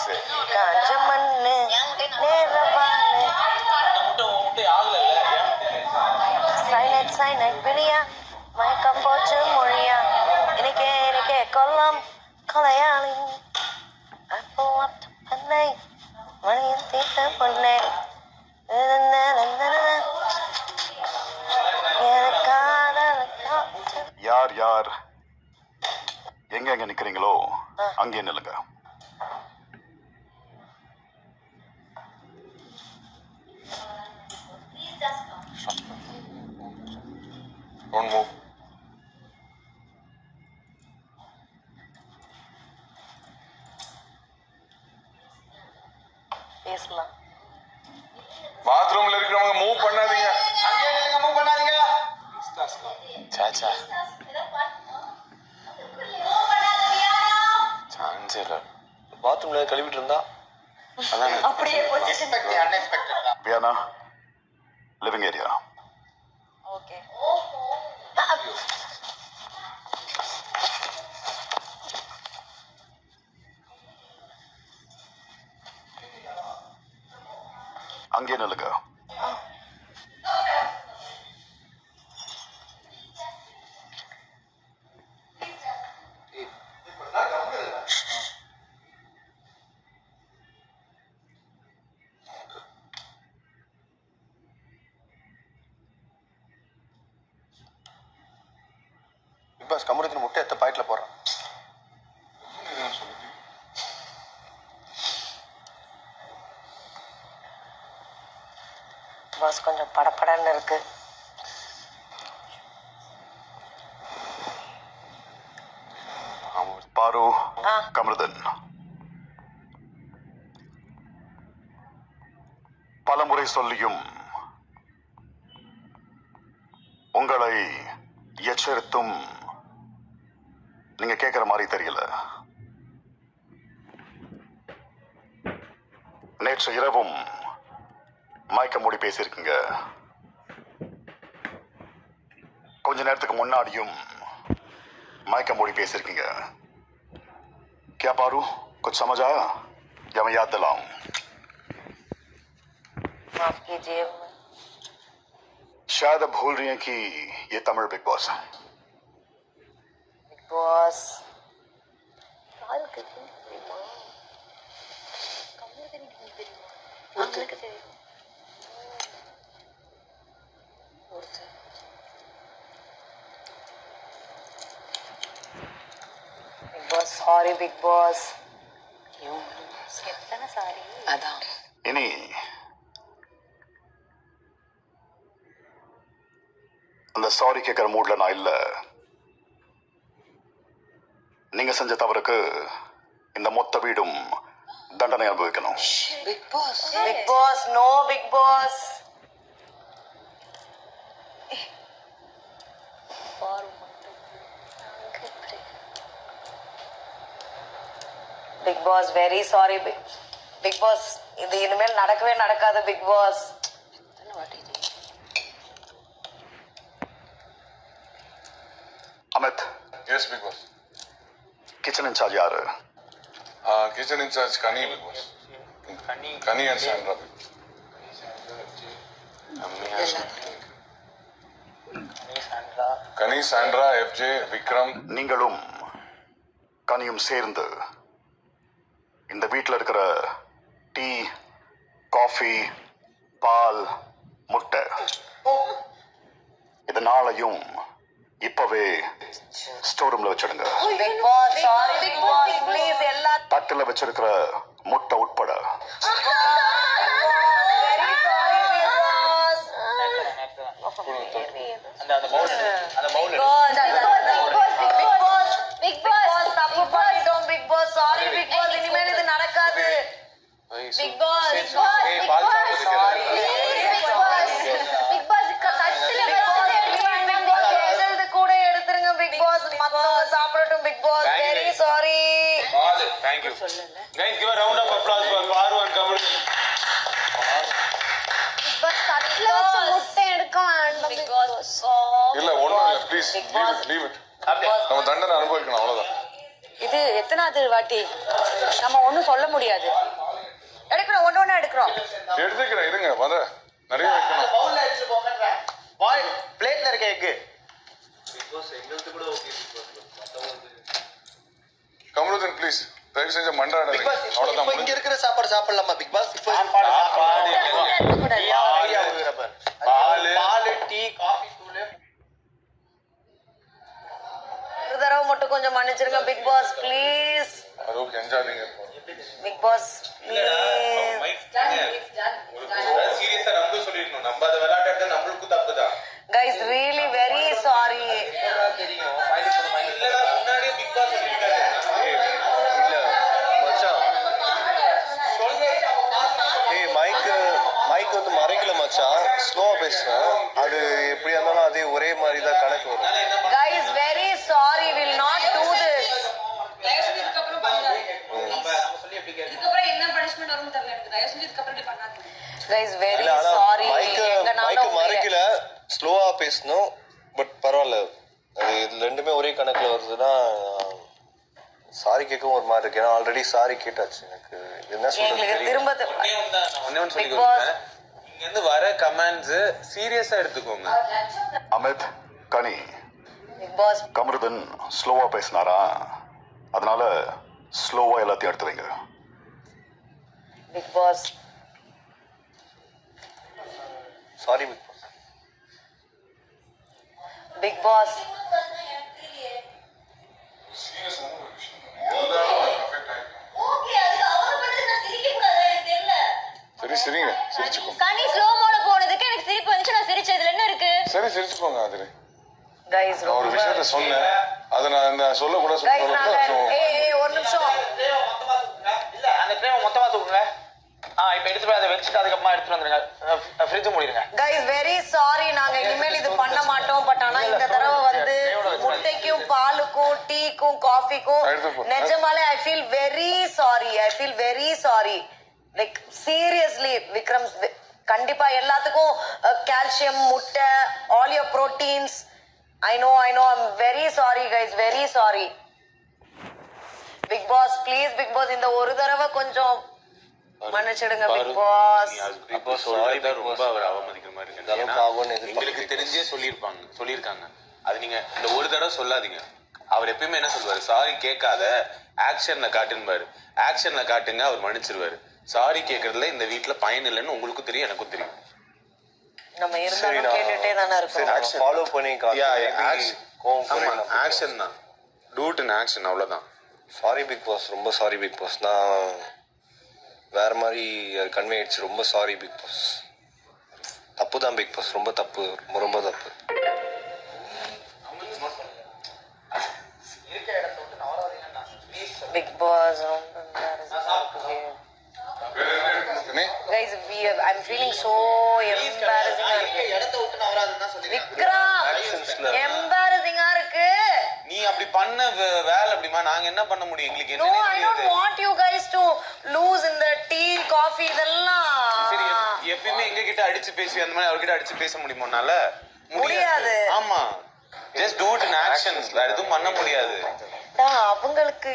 Please. காஞ்ச மண்ணு நேரவானு signed Priya மயக்கம் போச்சு மொழியா எனக்கே கொல்லம் கொலையாளி அப்போ பண்ணை மணியின் தீட்ட பொண்ணே யார் யார் எங்க நிக்கிறீங்களோ அங்கே நில்லுங்க. Don't move. பேசலாம். பாத்ரூம்ல இருக்கிறவங்க மூவ் பண்ணாதீங்க. அங்கே நில்லுங்க, மூவ் பண்ணாதீங்க. சாச்சா சான்ஸ் இல்ல. பாத்ரூம்ல கழுவிட்டு இருந்தா அப்படியே பொசிஷன் அன்எக்ஸ்பெக்டட் தான். Viana living area. ஓகே. அங்கே நில்லுங்க. பிக் பாஸ் கமுருத்தின் முட்டை எத்த பாயிட்ல போடுறான். பாஸ் கொஞ்சம் படபடன்னு இருக்கு. பாரு கமருதன் பலமுறை சொல்லியும் உங்களை எச்சரித்தும் நீங்க கேட்கிற மாதிரி தெரியல. நேற்று இரவும் மயக்க மூடி பேசியிருக்கீங்க. கொஞ்ச நேரத்துக்கு முன்னாடியும் मयका मोड़ी பேசிருக்கீங்க. क्या पारू कुछ समझ आया या मैं याद दिलाऊं? माफ कीजिए. शायद अब भूल रही हैं कि ये तमिल बिग बॉस है. Big boss sorry big boss. எத்தனை சாரி? அதான் இனி அந்த சாரி கேட்கிற மூட்ல நான் இல்ல. நீங்க செஞ்ச தவறுக்கு இந்த மொத்த வீடும் தண்டனை அனுபவிக்கணும். Big boss big boss no big boss. Big boss very sorry big boss. இது இனிமேல் நடக்கவே நடக்காது big boss. Amit. Yes big boss. Kitchen incharge யாரு? Kitchen incharge Kani big boss. Kani and Sandra. Kani Sandra FJ Vikram. நீங்களும் கனியும் சேர்ந்து இந்த வீட்டில் இருக்கிற டீ காஃபி பால் முட்டை இதனாலையும் இப்பவே ஸ்டோர் ரூம்ல வச்சிடுங்க. தட்டுல வச்சிருக்கிற முட்டை உட்பட. Thank you. Guys, give a round of applause for Paru and Kamal. இல்ல ஒண்ணும் இல்ல ப்ளீஸ் லீவ் இட். நம்ம தண்டனை அனுபவிக்கணும் அவ்வளவுதான். இது எத்தனாவது வாட்டி நம்ம ஒன்றும் சொல்ல முடியாது. எடுக்கிறோம், ஒன்று ஒன்றா எடுக்கிறோம். எடுத்துக்கிறேன் இருங்க வர நிறைய வைக்கணும். பவுல்ல எடுத்து போங்கன்ற பாய் பிளேட்ல இருக்க எக் கமருதன் ப்ளீஸ் தயவு செஞ்சு மன்றாடாதீங்க. பிக் பாஸ் இப்போ அவ்வளவுதான் இங்க இருக்கிற சாப்பாடு சாப்பிடலாமா பிக் பாஸ் இப்போ பால் டீ காஃபி தூள் ஒரு தடவை மட்டும் கொஞ்சம் மன்னிச்சிருங்க பிக் பாஸ் ப்ளீஸ். அதுக்கு என்ஜாய்ங்க. Big boss please. சீரியஸா நம்ம சொல்லிடணும். நம்ம அதை விளையாட்டு நம்மளுக்கும் தப்பு தான். Guys really very sorry. தெரியும் இல்லடா முன்னாடியே பிக் பாஸ் சொல்லிட்டாரு. இல்ல மச்சான் மைக் வந்து மறைக்கல மச்சான் ஸ்லோவா பேசுறேன் அது எப்படியா இருந்தாலும் அதே ஒரே மாதிரி தான் கணக்கு வரும். Guys very sorry, will not do this. Guys very இல்ல ஆனா சாரி. மைக் மறைக்கல ஸ்லோவா பேசணும் பட் பரவாயில்ல அது இது ரெண்டுமே ஒரே கணக்குல வருதுன்னா சாரி கேட்கவும் ஒரு மாதிரி இருக்கு. ஏன்னா ஆல்ரெடி சாரி கேட்டாச்சு. எனக்கு என்ன சொல்றது எங்களுக்கு தெரியல. திரும்ப ஒன்னு சொல்லி கொடுங்க. இங்க இருந்து வர கமெண்ட்ஸ் சீரியஸா எடுத்துக்கோங்க. அமித் கனி பிக் பாஸ் கமருதன் ஸ்லோவா பேசினாரா, அதனால ஸ்லோவா எல்லாத்தையும் எடுத்து வைங்க. Big boss sorry big boss. Big boss சரி சரிங்க சிரிச்சுக்கோங்க. கனி ஸ்லோ மோட போனதுக்கு எனக்கு சிரிப்பு வந்துச்சு. நான் சிரிச்சதுல என்ன இருக்கு? சரி சிரிச்சுக்கோங்க. அதுல கைஸ் நான் ஒரு விஷயத்த சொன்னேன், அதை நான் சொல்ல கூட கைஸ் நாங்க ஒரு நிமிஷம். இல்ல அந்த ட்ரே மொத்தமா தூக்குங்க. இப்போ எடுத்து போய் அதை வச்சுட்டு அதுக்கப்புறமா எடுத்துட்டு வந்துருங்க. ஃப்ரிட்ஜ் மூடிடுங்க. கைஸ் வெரி சாரி, நாங்க இனிமேல் இது பண்ண மாட்டோம். பட் ஆனா இந்த தடவை வந்து முட்டைக்கும் பாலுக்கும் டீக்கும் காஃபிக்கும் நிஜமாலே I feel very sorry. I feel very sorry. Like seriously Vikram, கண்டிப்பா எல்லாத்துக்கும் கால்சியம் முட்டை all your proteins. I know I'm very sorry guys, very sorry. Big boss please, big boss இந்த ஒரு தடவை கொஞ்சம் மன்னிச்சிடுங்க பிக் பாஸ். அப்போ சொல்றதா ரொம்ப அவர் அவமதிக்கிற மாதிரி இருக்கு. அளவுக்கு ஆகும்னு எங்களுக்கு தெரிஞ்சே சொல்லியிருக்காங்க. அது நீங்க இந்த ஒரு தடவை சொல்லாதீங்க. அவர் எப்பயுமே என்ன சொல்லுவாரு, சாரி கேட்காத ஆக்ஷன்ல காட்டுன்பாரு. ஆக்ஷன்ல காட்டுங்க அவர் மன்னிச்சிருவாரு. சாரி கேட்கறதுல இந்த வீட்டுல பயன் இல்லைன்னு உங்களுக்கும் தெரியும் எனக்கும் தெரியும். நம்ம இருந்தாலும் கேட்டுட்டே தானே இருக்கோம். ஃபாலோ பண்ணி ஆக்ஷன் தான் டூட் இன் ஆக்ஷன், அவ்வளவுதான். சாரி பிக் பாஸ், ரொம்ப சாரி பிக் பாஸ். நான் வேற மாதிரி கன்வே ஆயிடுச்சு. ரொம்ப சாரி பிக் பாஸ். தப்பு தான் பிக் பாஸ், ரொம்ப தப்பு, ரொம்ப தப்பு. Big boss guys, I'm feeling so embarrassing. Vikram embarrassing ஆ இருக்கு. நீ அப்படி பண்ண வேலை அப்படிமா நாங்க என்ன பண்ண முடியும்? எங்களுக்கு No, என்ன I don't want you guys to lose in the tea, coffee இதெல்லாம். சரி, எப்பயுமே எங்க கிட்ட அடிச்சு பேசி அந்த மாதிரி அவர்கிட்ட அடிச்சு பேச முடியுமானால முடியாது. ஆமா, just do it in action. வேற எதுவும் பண்ண முடியாது. அவங்களுக்கு